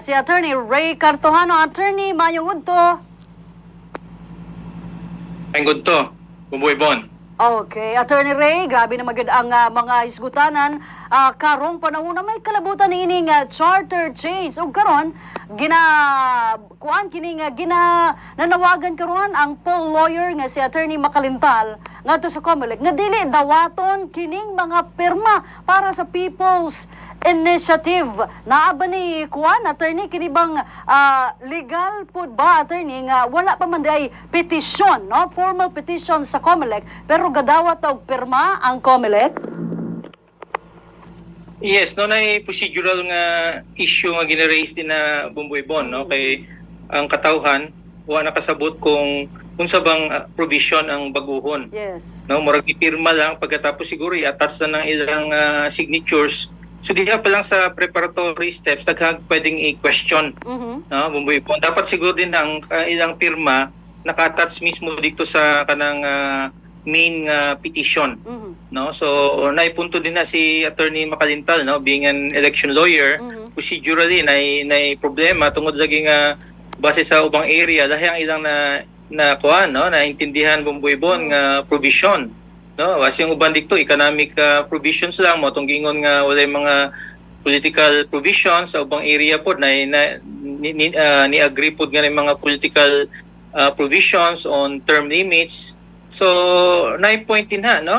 Si Attorney Ray Cartojano. Attorney, mayong udto. Ang good to, Bumboy Bon. Okay, Attorney Ray, grabe na magad ang mga hisgutanan. Karong panahon na may kalabutan ni ining charter change. O karon nanawagan karon ang poll lawyer nga si Attorney Makalintal ngadto sa COMELEC nga dili dawaton kining mga pirma para sa People's Initiative. Naa ba ni kuan attorney kini bang legal pud ba attorney nga wala pa man day petition, no? Formal petition sa COMELEC pero gadawat og pirma ang COMELEC? Yes, no na procedural nga issue nga gina-raise din na Bumboy Bon, no? Kay ang katawhan wa nakasabot kung unsa bang provision ang baguhon. Yes. No, murag ipirma lang pagkatapos siguro i-attach na ng ilang signatures. So diha pa lang sa preparatory steps daghang pwedeng i-question. No, Bumboy Bon. Dapat siguro din ang ilang pirma naka-attach mismo dito sa kanang main petition. No, so naipunto din na si Attorney Makalintal, no, being an election lawyer, procedurally na problema tungod lagi nga base sa ubang area dahil ang ilang na kuan, no, naintindihan Bumboy Bon nga provision, no, was yung uban dito economic provisions lang mo tong gingon nga walay mga political provisions sa ubang area pod na ni agree pod nga ng mga political provisions on term limits. So, na-point din ha, no?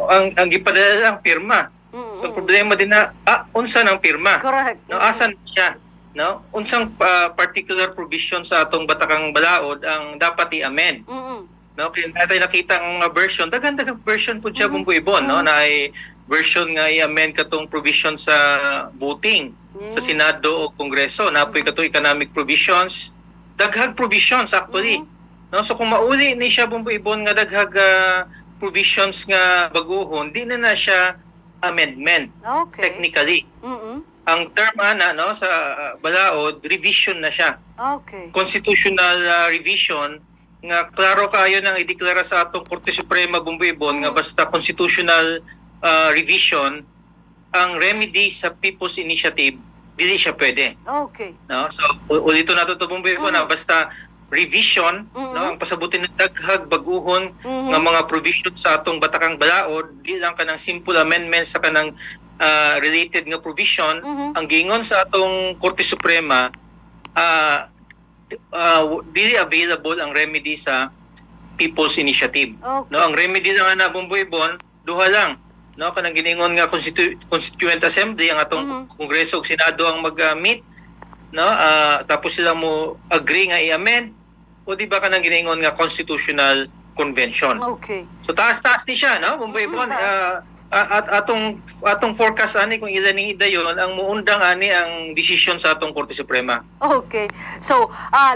Ang gipadala lang pirma. So, problema din na, unsa ng pirma? Correct. No, asan siya? No? Unsang particular provision sa atong batakang balaod ang dapat i-amend? No, kaya natin nakita ang version, daghang version po siya Bumboy Bon, no? Na ay version nga i-amend katong provision sa voting sa Senado o Kongreso. Napoy katong economic provisions, daghang provisions actually. No, so kung mauli ni siya Bumboy Bon nga daghag provisions nga baguhon, di na siya amendment. Okay. Technically. Ang term ana no sa balaod, revision na siya. Okay. Constitutional revision nga klaro kayo nang ideklara sa atong Korte Suprema Bumboy Bon nga basta constitutional revision ang remedy sa People's Initiative dili siya pwede. Okay. No, so ulito nato to Bumboy Bon na basta revision, no, ang pasabutin ng daghag baguhon nga mga provisions sa atong batakang balaod, di lang kanang simple amendments sa kanang related nga provision, ang gingon sa atong Korte Suprema dili available ang remedy sa People's Initiative. Okay. No, ang remedy lang na Bumboy Bon, duha lang. No, kanang giningon nga Constituent Assembly ang atong Kongreso ug Senado ang mag-meet, no, tapos sila mo agree nga i-amend o di ba kanang giningon nga Constitutional Convention. Okay. So taas-taas ni siya, no, Bumboy Bon. At atong forecast ani kung ilan ning idayon ang muundang ani ang desisyon sa atong Korte Suprema. Okay. So,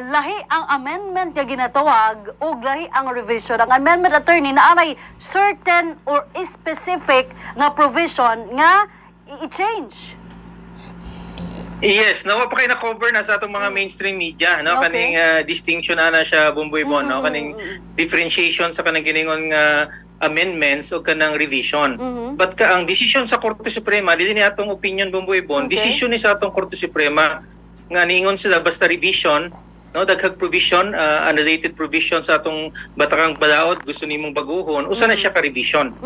lahi ang amendment nga ginatawag o lahi ang revision. Ang amendment attorney na aray certain or specific nga provision nga i-change. Yes, nawa pa kayo na-cover na sa atong mga mainstream media, no? Okay. Kaning distinction na siya Bumboy Bon, no? Kaning differentiation sa kanang giningon nga amendments o kanang revision. But ang decision sa Korte Suprema, dili ni atong opinion Bumboy Bon, Okay. decision ni sa atong Korte Suprema nga niingon sila basta revision, no, daghag provision, unrelated provision sa atong batakang balaod gusto nimong baguhon, usa na siya ka revision.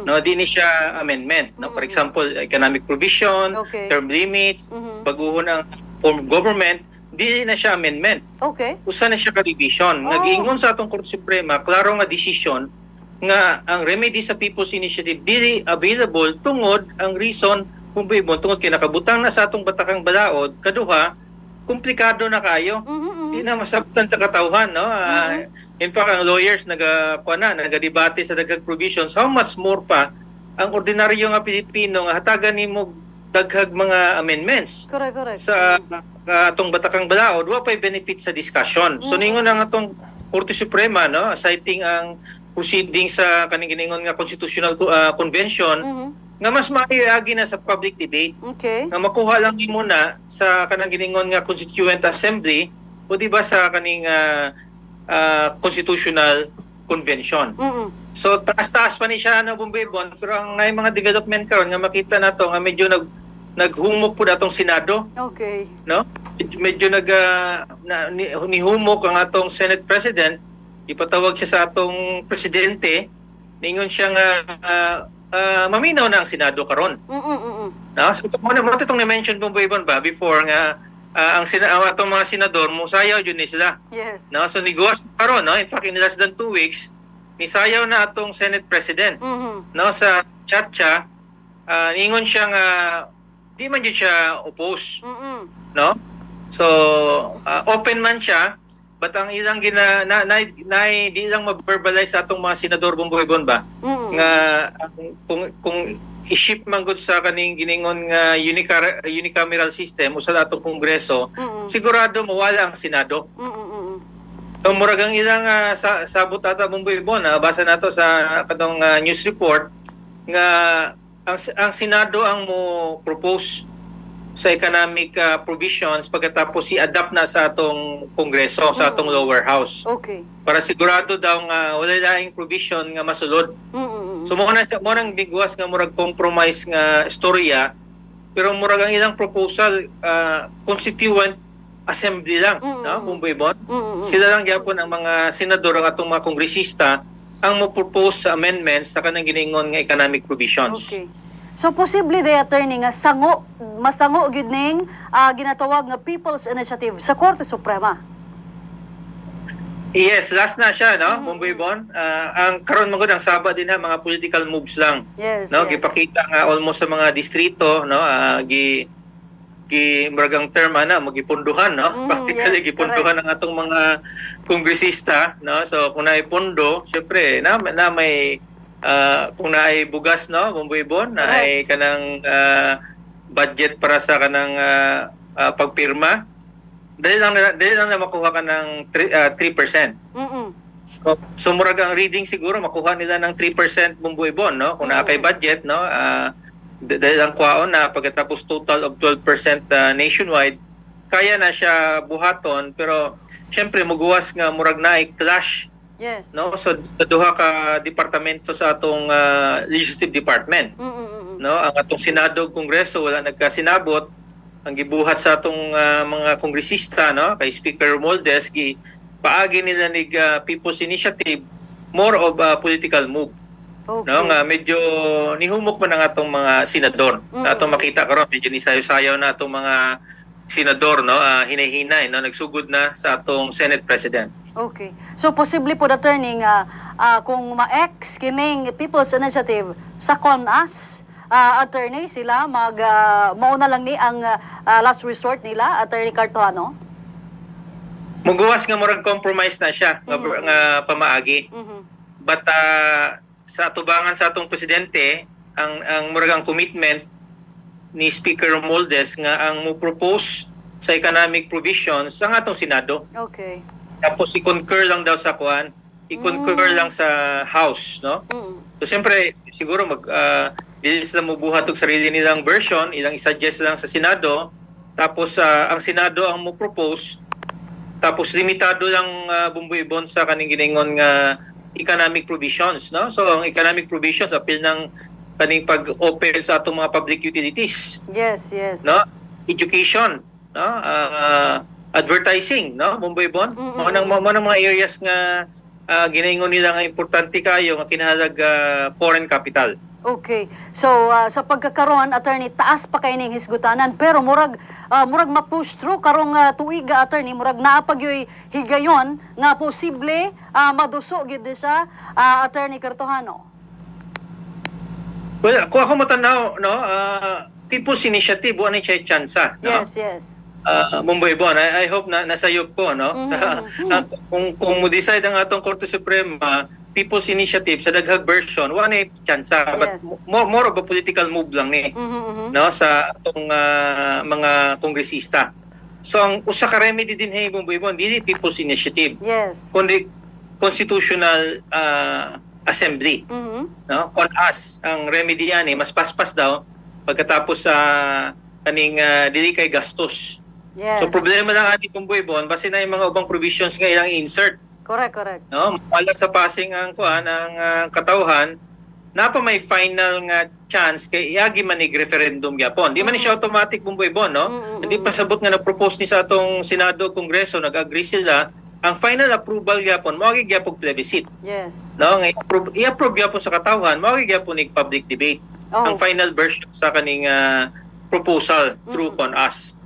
No, di ni siya amendment. No, for example, economic provision, Okay. term limits, baguhon ang form of government, di na siya amendment. Okay. Usa na siya ka revision. Nga giingon sa atong Korte Suprema, klaro nga desisyon nga ang remedy sa People's Initiative dili available tungod ang reason Bumboy Bon tungod kay nakabutang na sa atong batakang balaod, kaduha komplikado na kayo. Di na masabtan sa katawhan, no? In fact, ang lawyers nagadebate sa daghang provisions, how much more pa ang ordinaryo nga Pilipino nga hatagan nimo daghag mga amendments Correct. sa atong batakang balaod, wa pay benefit sa discussion. So ningon ang atong Korte Suprema, no, citing ang proceedings sa kaning giningon nga Constitutional Convention, nga mas maiagi na sa public debate, Okay. nga makuha lang nimo na sa kanang giningon nga Constituent Assembly o di ba sa kaning Constitutional Convention. So taas-taas pa ni siya na Bumboy Bon, pero ang may mga development karon nga makita nato nga medyo naghumok po datong Senado, Okay. no? Medyo nihumok ang atong Senate President, ipatawag siya sa atong presidente, ningon siya nga maminaw na ang Senado karon. No? So mo itong na-mention po ba before nga ang atong mga senador musayaw yun ni sila. Yes. No? So niguwas karon, no? In fact, in less than 2 weeks, misayaw na atong Senate President. No, sa chat-chat, ningon siya nga di man yun siya oppose, no? So open man siya, but ang ilang di lang ma-verbalize sa atong mga senador Bumboy-Bon ba nga kung i-ship man gud sa kaning giningon nga unicameral system usa atong kongreso, sigurado mawala ang Senado. So murag ang ilang sabot ata Bumboy-Bon, basa nato sa katong news report nga ang Senado ang mo propose sa economic provisions pagkatapos i-adapt na sa atong Kongreso, sa atong lower house. Okay. Para sigurado daw nga wala laing provision nga masulod. So mo nang bigwas nga murag compromise nga istorya, pero murag ang ilang proposal constituent assembly lang, no, Bumboy-Bon. Sila lang gyapon ang mga senador, ang atong mga kongresista ang mo propose sa amendments sa kanang giningon nga economic provisions. Okay. So posible day attorney nga masango gyud ning ginatawag nga People's Initiative sa Korte Suprema. Yes, last na siya, no, Bumboy-Bon. Ang karon magud ang saba din ha, mga political moves lang. Yes. No, gipakita nga almost sa mga distrito, no, muragang term magipunduhan, no? Practically yes, gipunduhan ang atong mga kongresista, no? So kung naay pondo, syempre na may kung naay bugas, no, Bumboy-Bon, naay kanang budget para sa kanang pagpirma, dali lang na makuha ka ng 3%. So murag ang reading siguro makuha nila ng 3% Bumboy-Bon, no? Kung naa kay budget, no, dahil ang kwaon na pagkatapos total of 12% nationwide, kaya na siya buhaton, pero syempre muguwas nga murag na clash. Yes. No, so duha ka departamento sa atong legislative department. No, ang atong Senado, Kongreso wala nagkasinabot. Ang gibuhat sa atong mga kongresista, no, kay Speaker Romualdez, paagi nila nig People's Initiative, more of a political move. Okay. No, nga medyo nihumok man ang atong mga senador. Atong makita karon medyo ni sayo-sayaw na atong mga senador, no, hinay-hinay, no, nagsugod na sa atong Senate President. Okay. So posible po attorney nga kung ma-ex kining People's Initiative sa CONAS, attorney sila mauna lang ni ang last resort nila, attorney Cartuano. Muguwas nga murag compromise na siya nga pamaagi. But sa atubangan sa atong presidente, ang murag ang commitment ni Speaker Romualdez nga ang mo propose sa economic provisions sa atong Senado. Okay. Tapos i-concur lang daw sa kuan, i-concur lang sa House, no? So siyempre siguro dili sila mobuhat og sarili nilang version, ilang i-suggest lang sa Senado, tapos ang Senado ang mo propose, tapos limitado lang Bumboy-Bon sa kaning giningon nga economic provisions, no? So ang economic provisions apil ng kaning pag-open sa atong mga public utilities. Yes, yes. No? Education, no? Advertising, no? Bumboy-Bon. Mo nang mga areas nga ginaingon nila nga importante kayo nga kinahalag foreign capital. Okay. So sa pagkakaroon attorney taas pa kay ning hisgutanan pero murag ma-push through karong tuig attorney murag naa pa gyoy higayon nga posible maduso gyud sa attorney Cartuano. Well, kung ako matanaw, no, People's Initiative, ano yung chance, no? Yes, yes. Bumboy-Bon, I hope na nasayop ko, no? Kung mo-decide ang atong Korte Suprema, People's Initiative sa daghag version, wala na chance, but more of a political move lang ni, no, sa atong mga kongresista. So, ang usa ka remedy din, hey, Bumboy-Bon, dili People's Initiative, Yes. kundi Constitutional Assembly. No, CONAS ang remedy ani mas paspas daw pagkatapos sa kaning dili kay gastos. Yes. So problema lang ani Bumboy-Bon base na yung mga ubang provisions nga ilang insert, Correct, correct. no, wala sa passing ang kuan ang katawhan napa may final nga chance kay iagi manig referendum gyapon. Di man ni siya automatic Bumboy Bon, no? Hindi pa sabot nga na-propose ni sa atong Senado, Kongreso, nag-agree sila. Ang final approval gyapon mao gyapon plebiscite. Yes. No, nga i-approve gyapon sa katawhan, mao gyapon ig public debate. Oh. Ang final version sa kaning proposal through CONAS.